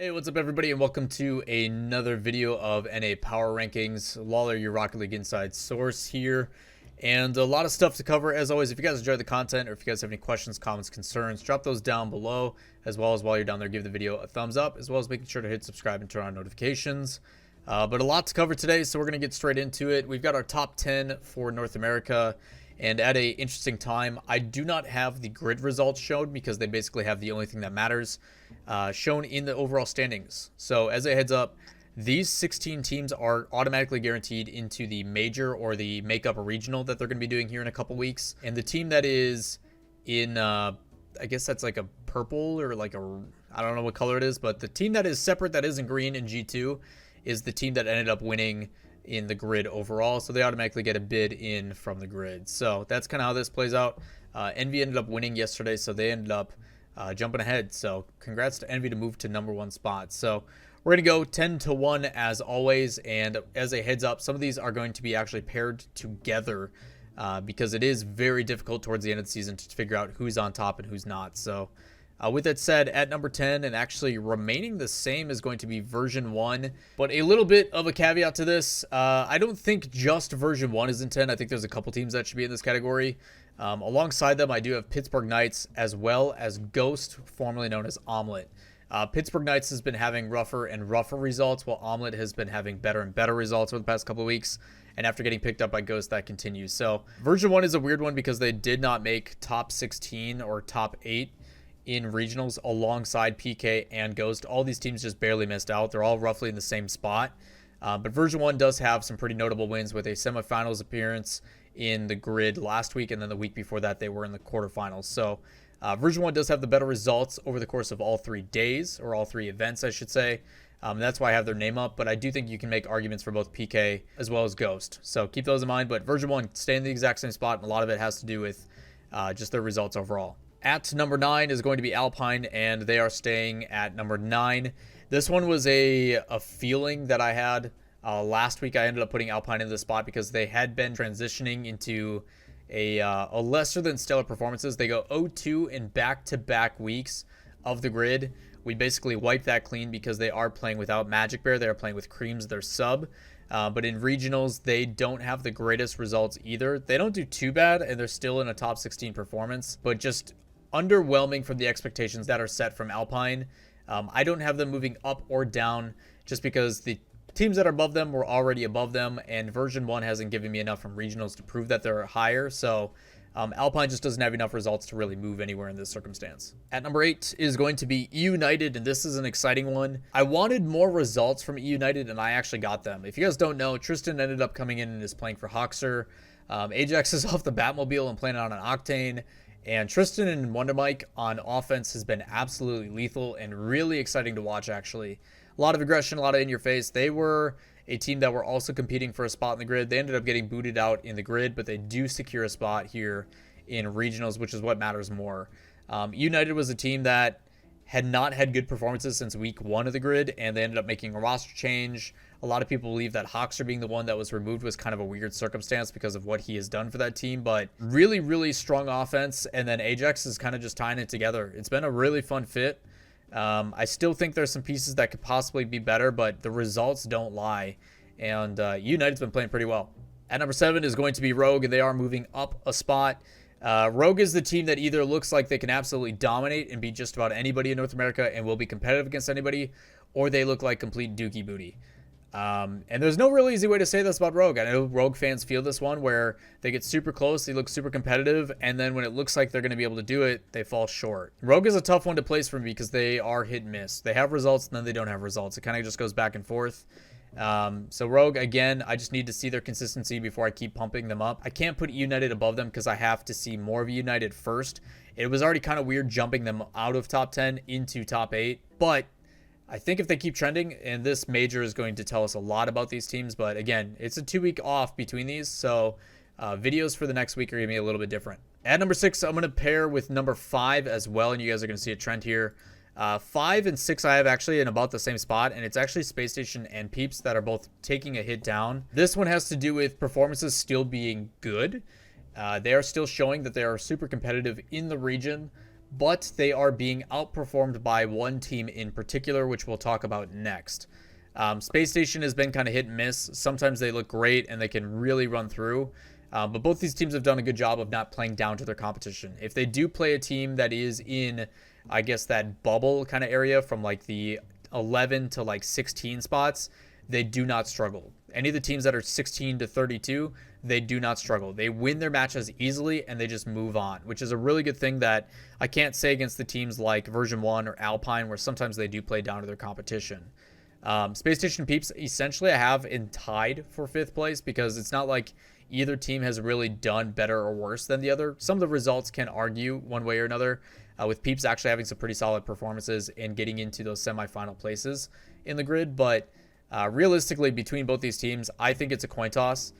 Hey, what's up everybody, and welcome to another video of NA Power Rankings. Lawler, your Rocket League Inside source here, and a lot of stuff to cover. As always, if you guys enjoy the content, or if you guys have any questions, comments, concerns, drop those down below, as well as while you're down there, give the video a thumbs up, as well as making sure to hit subscribe and turn on notifications. But a lot to cover today, so we're going to get straight into it. We've got our top 10 for North America, and at a interesting time. I do not have the grid results shown because they basically have the only thing that matters shown in the overall standings. So as a heads up, these 16 teams are automatically guaranteed into the major or the makeup regional that they're going to be doing here in a couple weeks. And the team that is in, I guess that's like a purple or like a, I don't know what color it is, but the team that is separate, that is in green in G2, is the team that ended up winning in the grid overall, so they automatically get a bid in from the grid. So that's kind of how this plays out. Envy ended up winning yesterday, so they ended up jumping ahead. So congrats to Envy to move to #1 spot. So we're going to go 10-1 as always, and as a heads up, some of these are going to be actually paired together because it is very difficult towards the end of the season to figure out who's on top and who's not. So with that said, at number 10 and actually remaining the same is going to be version 1, but a little bit of a caveat to this. I don't think just version 1 is in 10. I think there's a couple teams that should be in this category. Alongside them, I do have Pittsburgh Knights as well as Ghost, formerly known as Omelet. Pittsburgh Knights has been having rougher and rougher results, while Omelet has been having better and better results over the past couple of weeks. And after getting picked up by Ghost, that continues. So version 1 is a weird one because they did not make top 16 or top 8 in regionals alongside PK and Ghost. All these teams just barely missed out. They're all roughly in the same spot. But version 1 does have some pretty notable wins with a semifinals appearance in the grid last week, and then the week before that they were in the quarterfinals. So version 1 does have the better results over the course of all 3 days, or all 3 events I should say. That's why I have their name up, but I do think you can make arguments for both PK as well as Ghost. So keep those in mind, but version 1 stay in the exact same spot, and a lot of it has to do with just their results overall. At number 9 is going to be Alpine, and they are staying at number 9. This one was a feeling that I had last week. I ended up putting Alpine in this spot because they had been transitioning into a lesser than stellar performances. They go 0-2 in back-to-back weeks of the grid. We basically wiped that clean because they are playing without Magic Bear. They are playing with Creams, their sub. But in regionals, they don't have the greatest results either. They don't do too bad, and they're still in a top 16 performance, but just underwhelming from the expectations that are set from Alpine. I don't have them moving up or down just because the teams that are above them were already above them, and version 1 hasn't given me enough from regionals to prove that they're higher. So Alpine just doesn't have enough results to really move anywhere in this circumstance. At number 8 is going to be United, and this is an exciting one. I wanted more results from United, and I actually got them. If you guys don't know, Tristan ended up coming in and is playing for Hoxer. Ajax is off the Batmobile and playing on an Octane. And Tristan and Wonder Mike on offense has been absolutely lethal and really exciting to watch, actually. A lot of aggression, a lot of in-your-face. They were a team that were also competing for a spot in the grid. They ended up getting booted out in the grid, but they do secure a spot here in regionals, which is what matters more. United was a team that had not had good performances since week 1 of the grid, and they ended up making a roster change. A lot of people believe that Hoxer being the one that was removed was kind of a weird circumstance because of what he has done for that team, but really, really strong offense, and then Ajax is kind of just tying it together. It's been a really fun fit. I still think there's some pieces that could possibly be better, but the results don't lie, and United's been playing pretty well. At number 7 is going to be Rogue, and they are moving up a spot. Rogue is the team that either looks like they can absolutely dominate and beat just about anybody in North America and will be competitive against anybody, or they look like complete dookie booty. And there's no real easy way to say this about Rogue. I know Rogue fans feel this one where they get super close, they look super competitive, and then when it looks like they're going to be able to do it, they fall short. Rogue is a tough one to place for me because they are hit and miss. They have results and then they don't have results. It kind of just goes back and forth. So Rogue, again, I just need to see their consistency before I keep pumping them up. I can't put United above them because I have to see more of United first. It was already kind of weird jumping them out of top 10 into top 8, but I think if they keep trending, and this major is going to tell us a lot about these teams, but again, it's a 2-week off between these, so videos for the next week are going to be a little bit different. At number 6, I'm going to pair with number 5 as well, and you guys are going to see a trend here. 5 and 6 I have actually in about the same spot, and it's actually Space Station and Peeps that are both taking a hit down. This one has to do with performances still being good. They are still showing that they are super competitive in the region, but they are being outperformed by one team in particular, which we'll talk about next. Space Station has been kind of hit and miss. Sometimes they look great and they can really run through. But both these teams have done a good job of not playing down to their competition. If they do play a team that is in, I guess, that bubble kind of area from like the 11 to like 16 spots, they do not struggle. Any of the teams that are 16 to 32, they do not struggle. They win their matches easily and they just move on, which is a really good thing that I can't say against the teams like Version 1 or Alpine, where sometimes they do play down to their competition. Space Station Peeps, essentially I have in tied for 5th place, because it's not like either team has really done better or worse than the other. Some of the results can argue one way or another, with Peeps actually having some pretty solid performances and getting into those semifinal places in the grid. But realistically, between both these teams, I think it's a coin toss.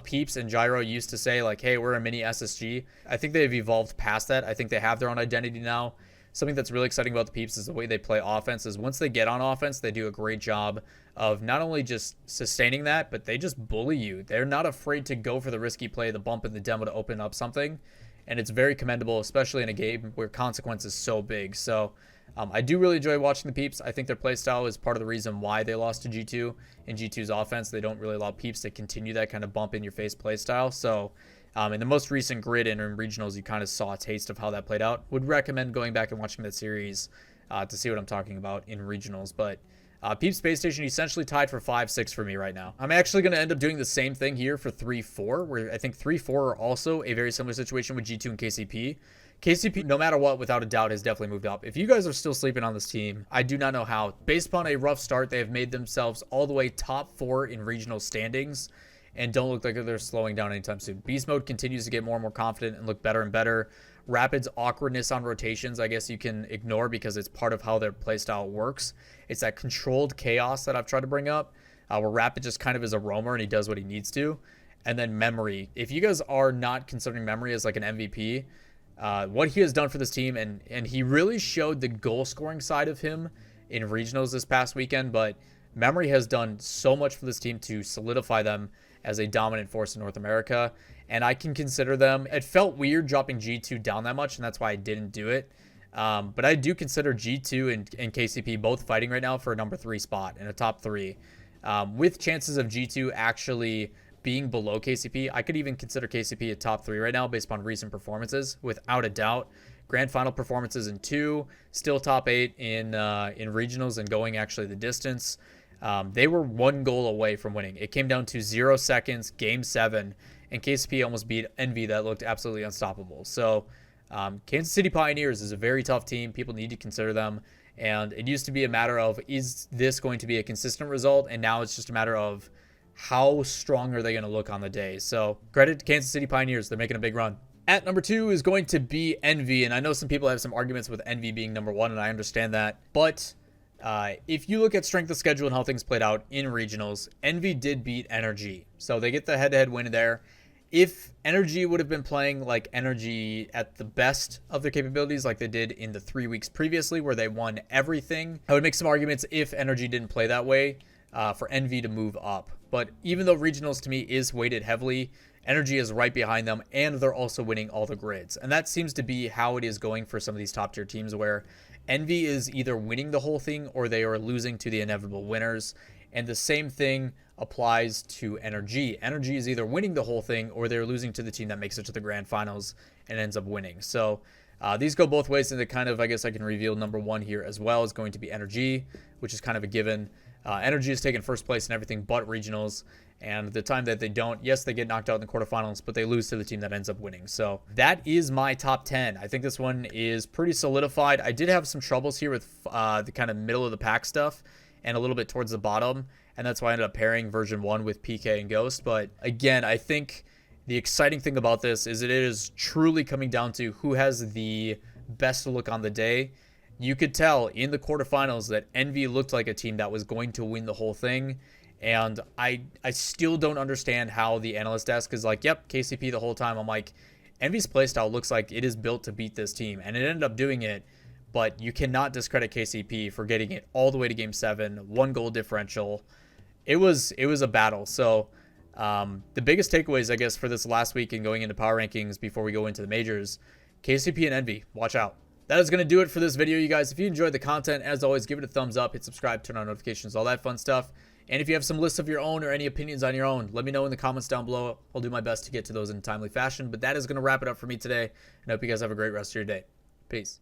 Peeps and Gyro used to say like, hey, we're a mini SSG. I think they've evolved past that. I think they have their own identity now. Something that's really exciting about the Peeps is the way they play offense. Is once they get on offense, they do a great job of not only just sustaining that, but they just bully you. They're not afraid to go for the risky play, the bump in the demo to open up something. And it's very commendable, especially in a game where consequence is so big. So I do really enjoy watching the Peeps. I think their playstyle is part of the reason why they lost to G2. In G2's offense, they don't really allow Peeps to continue that kind of bump in your face playstyle. So in the most recent grid and in regionals, you kind of saw a taste of how that played out. Would recommend going back and watching that series to see what I'm talking about in regionals. But Peeps Space Station essentially tied for 5-6 for me right now. I'm actually going to end up doing the same thing here for 3-4, where I think 3-4 are also a very similar situation with G2 and KCP. KCP, no matter what, without a doubt, has definitely moved up. If you guys are still sleeping on this team, I do not know how. Based upon a rough start, they have made themselves all the way top 4 in regional standings and don't look like they're slowing down anytime soon. Beast Mode continues to get more and more confident and look better and better. Rapid's awkwardness on rotations, I guess you can ignore because it's part of how their playstyle works. It's that controlled chaos that I've tried to bring up, where Rapid just kind of is a roamer and he does what he needs to. And then Memory. If you guys are not considering Memory as like an MVP, what he has done for this team, and he really showed the goal scoring side of him in regionals this past weekend, but Memory has done so much for this team to solidify them as a dominant force in North America, and I can consider them. It felt weird dropping G2 down that much, and that's why I didn't do it. But I do consider G2 and KCP both fighting right now for a number 3 spot in a top 3. With chances of G2 actually being below KCP, I could even consider KCP a top 3 right now based upon recent performances, without a doubt. Grand final performances in 2, still top 8 in regionals and going actually the distance. They were 1 goal away from winning. It came down to 0 seconds, game 7, and KCP almost beat Envy that looked absolutely unstoppable. So Kansas City Pioneers is a very tough team. People need to consider them. And it used to be a matter of, is this going to be a consistent result? And now it's just a matter of how strong are they going to look on the day. So credit to Kansas City Pioneers. They're making a big run. At number 2 is going to be Envy. And I know some people have some arguments with Envy being number 1, and I understand that. But if you look at strength of schedule and how things played out in regionals, Envy did beat Energy. So they get the head-to-head win there. If Energy would have been playing like Energy at the best of their capabilities, like they did in the 3 weeks previously where they won everything, I would make some arguments if Energy didn't play that way for Envy to move up. But even though regionals to me is weighted heavily, Energy is right behind them, and they're also winning all the grids. And that seems to be how it is going for some of these top tier teams, where Envy is either winning the whole thing or they are losing to the inevitable winners. And the same thing applies to Energy. Energy is either winning the whole thing or they're losing to the team that makes it to the grand finals and ends up winning. So these go both ways, and the kind of, I guess I can reveal number 1 here as well is going to be Energy, which is kind of a given. Energy has taken first place in everything but regionals, and the time that they don't, yes, they get knocked out in the quarterfinals, but they lose to the team that ends up winning. So that is my top 10. I think this one is pretty solidified. I did have some troubles here with the kind of middle of the pack stuff and a little bit towards the bottom, and that's why I ended up pairing version 1 with PK and Ghost. But again, I think the exciting thing about this is that it is truly coming down to who has the best look on the day. You could tell in the quarterfinals that Envy looked like a team that was going to win the whole thing. And I still don't understand how the analyst desk is like, yep, KCP the whole time. I'm like, Envy's playstyle looks like it is built to beat this team. And it ended up doing it. But you cannot discredit KCP for getting it all the way to game 7, 1 goal differential. It was a battle. So the biggest takeaways, I guess, for this last week and going into power rankings before we go into the majors, KCP and Envy, watch out. That is going to do it for this video, you guys. If you enjoyed the content, as always, give it a thumbs up, hit subscribe, turn on notifications, all that fun stuff. And if you have some lists of your own or any opinions on your own, let me know in the comments down below. I'll do my best to get to those in a timely fashion. But that is going to wrap it up for me today. And I hope you guys have a great rest of your day. Peace.